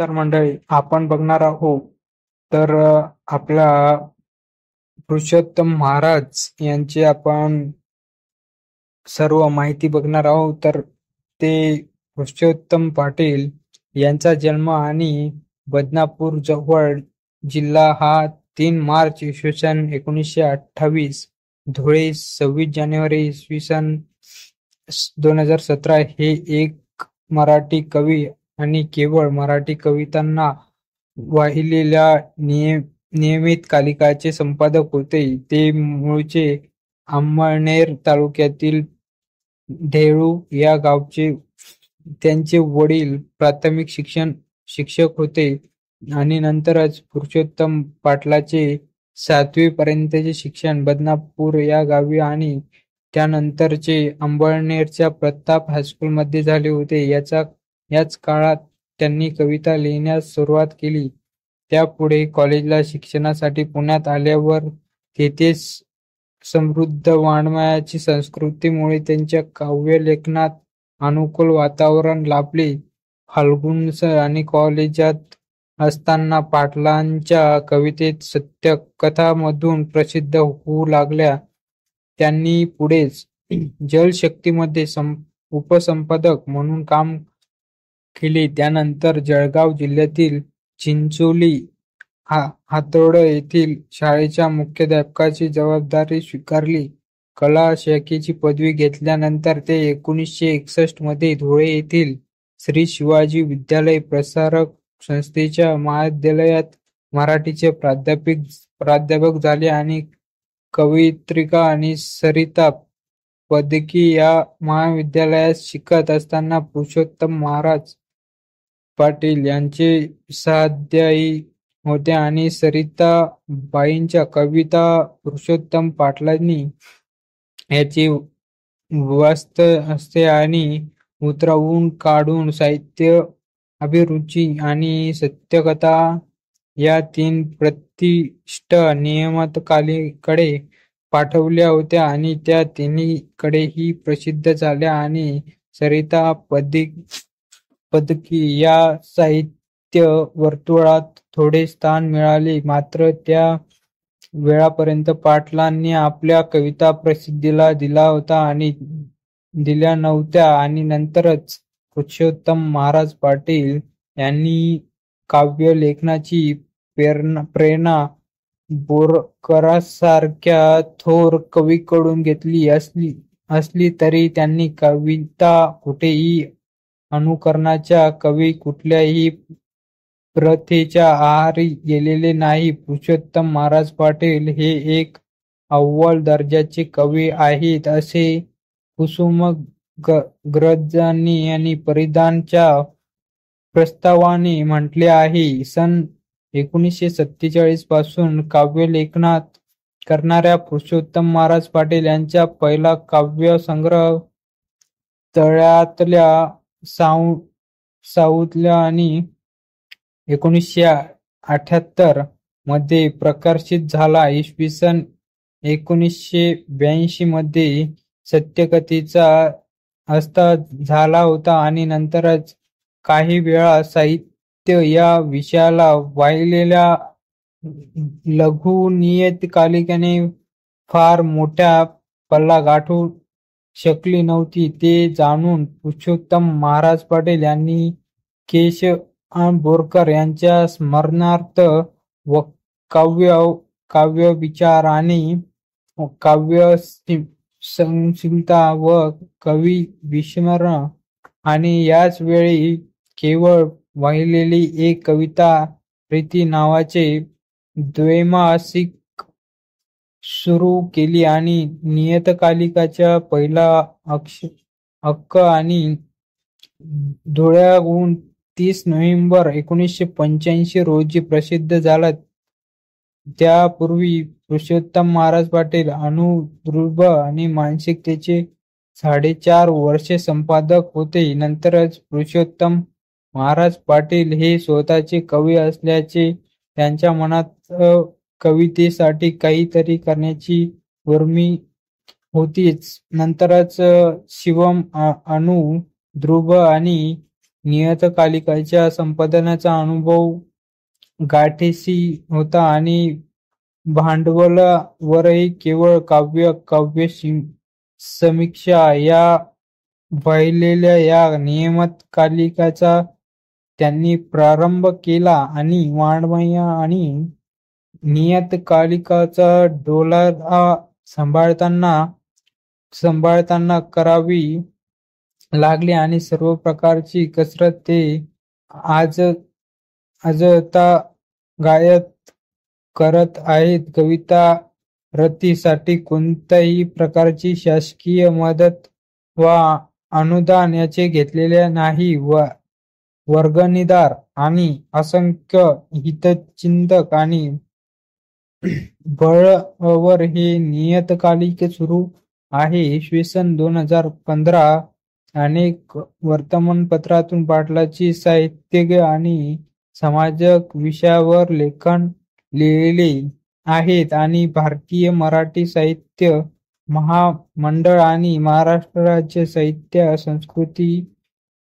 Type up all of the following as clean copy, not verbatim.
नमस्कार मंडळी, आपण बघणार आहोत तर आपला पुरुषोत्तम महाराज यांची आपण सर्व माहिती बघणार आहोत. तर ते पुरुषोत्तम पाटील यांचा जन्म आणि बदनापूर जवळ जिल्हा हा 3 मार्च इसवी सन 1928, धुळे 26 जानेवारी इसवी सन 2017 हे एक मराठी कवी आणि केवळ मराठी कवितांना वाहिलेल्या नियमित कालिकाचे संपादक होते. ते मूळचे अंमळनेर तालुक्यातील देहू या गावचे. त्यांचे वडील प्राथमिक शिक्षक होते आणि नंतरच पुरुषोत्तम पाटलाचे 7वी पर्यंतचे शिक्षण बदनापूर या गावी आणि त्यानंतरचे अंमळनेरच्या प्रताप हायस्कूलमध्ये झाले होते. याच काळात त्यांनी कविता लिहिण्यास सुरुवात केली. त्यापुढे कॉलेजला शिक्षणासाठी पुण्यात आल्यावर तेथेच समृद्ध वाङ्मयाची संस्कृतीमुळे त्यांच्या काव्यलेखनात अनुकूल वातावरण लाभले. फाल्गुनस आणि कॉलेजात असताना पाटलांच्या कवितेत सत्यकथांमधून प्रसिद्ध होऊ लागल्या. त्यांनी पुढेच जलशक्तीमध्ये उपसंपादक म्हणून काम केले. त्यानंतर जळगाव जिल्ह्यातील चिंचोली हातोड येथील शाळेच्या मुख्याध्यापकाची जबाबदारी स्वीकारली. कला शाखेची पदवी घेतल्यानंतर ते 1961 मध्ये धुळे येथील श्री शिवाजी विद्यालय प्रसारक संस्थेच्या महाविद्यालयात मराठीचे प्राध्यापक झाले आणि कवयित्रिका आणि सरिता पदकी या महाविद्यालयात शिकत असताना पुरुषोत्तम महाराज पाटील यांचे सहाध्यायी होते आणि सरिता बाईंच्या कविता पुरुषोत्तम पाटलांनी याची वास्तव आणि उतरवून काढून साहित्य अभिरुची आणि सत्यकथा या 3 प्रतिष्ठ नियतकालिकांकडे पाठवल्या होत्या आणि त्या तिन्हीकडेही प्रसिद्ध झाल्या आणि सरिता पदकी या साहित्य वर्तुळात थोडे स्थान मिळाले. मात्र त्या वेळापर्यंत पाटलांनी आपल्या कविता प्रसिद्धीला दिल्या नव्हत्या आणि नंतरच पुरुषोत्तम महाराज पाटील यांनी काव्य लेखनाची प्रेरणा बोरकरांसारख्या थोर कवीकडून घेतली असली तरी त्यांनी कविता कुठेही अनुकरणाच्या कुठल्याही प्रथेच्या आहारी गेलेले नाही. पुरुषोत्तम महाराज पाटील हे एक अव्वल दर्जाचे कवी आहेत असे कुसुमाग्रजांनी आणि परिधानच्या प्रस्तावाने म्हटले आहे. सन 1947 पासून काव्यलेखनात करणाऱ्या पुरुषोत्तम महाराज पाटील यांचा पहिला काव्यसंग्रह तळ्यातल्या साऊतल्या आणि 1978 मध्ये प्रकाशित झाला. इसवी सन 1982 मध्ये सत्यकथेचा अवस्था झाला होता आणि नंतरच काही वेळा साहित्य या विषयाला वाहिलेल्या लघु नियतकालिकाने फार मोठा पल्ला गाठू शकली नव्हती. ते जाणून पुरुषोत्तम महाराज पाटील यांनी केशव बोरकर यांच्या स्मरणार्थ काव्यविचार आणि काव्यसंहिता व कवी विस्मरण आणि याच वेळी केवळ वाहिलेली एक कविता प्रीती नावाचे द्वैमासिक सुरू केली आणि नियतकालिकाचा पहिला अंक आणि धुळ्याहून 30 नोव्हेंबर 1985 रोजी प्रसिद्ध झाला. त्यापूर्वी पुरुषोत्तम महाराज पाटील अनुद्रुभ आणि मानसिकतेचे 4.5 वर्षे संपादक होते. नंतरच पुरुषोत्तम महाराज पाटील हे स्वतःचे कवी असल्याचे त्यांच्या मनात कवितेसाठी काहीतरी करण्याची उर्मी होतीच. नंतरच शिवम, अनु, ध्रुव आणि नियतकालिकाच्या संपादनाचा अनुभव गाठीशी होता आणि भांडवलावरही केवळ काव्य समीक्षा या वाहिलेल्या या नियतकालिकाचा त्यांनी प्रारंभ केला आणि वाङ्मय आणि नियतकालिकाचा डोलारा सांभाळताना करावी लागली आणि सर्व प्रकारची कसरत ते आजतागायत करत आहेत. कविता रतीसाठी कोणत्याही प्रकारची शासकीय मदत वा अनुदान याचे घेतलेले नाही. वर्गणीदार आणि असंख्य हितचिंतक आणि बळावर हे नियतकालिक सुरू आहे. इसवी सन 2015 अनेक वर्तमानपत्रातून पाटलांची साहित्यिक आणि समाजक विषयावर लेखन लिहिलेले आहेत आणि भारतीय मराठी साहित्य महामंडळ आणि महाराष्ट्र राज्य साहित्य संस्कृती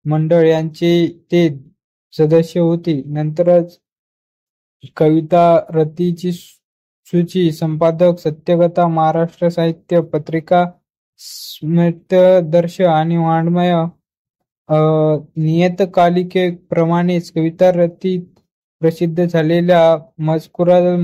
मंडळ यांचे ते सदस्य होते. नंतरच कविता रतीची सूची संपादक सत्यकथा, महाराष्ट्र साहित्य पत्रिका, स्मितदर्श आणि वाङ्मय नियतकालिकेप्रमाणेच कविता रतीत प्रसिद्ध झालेल्या मजकुरात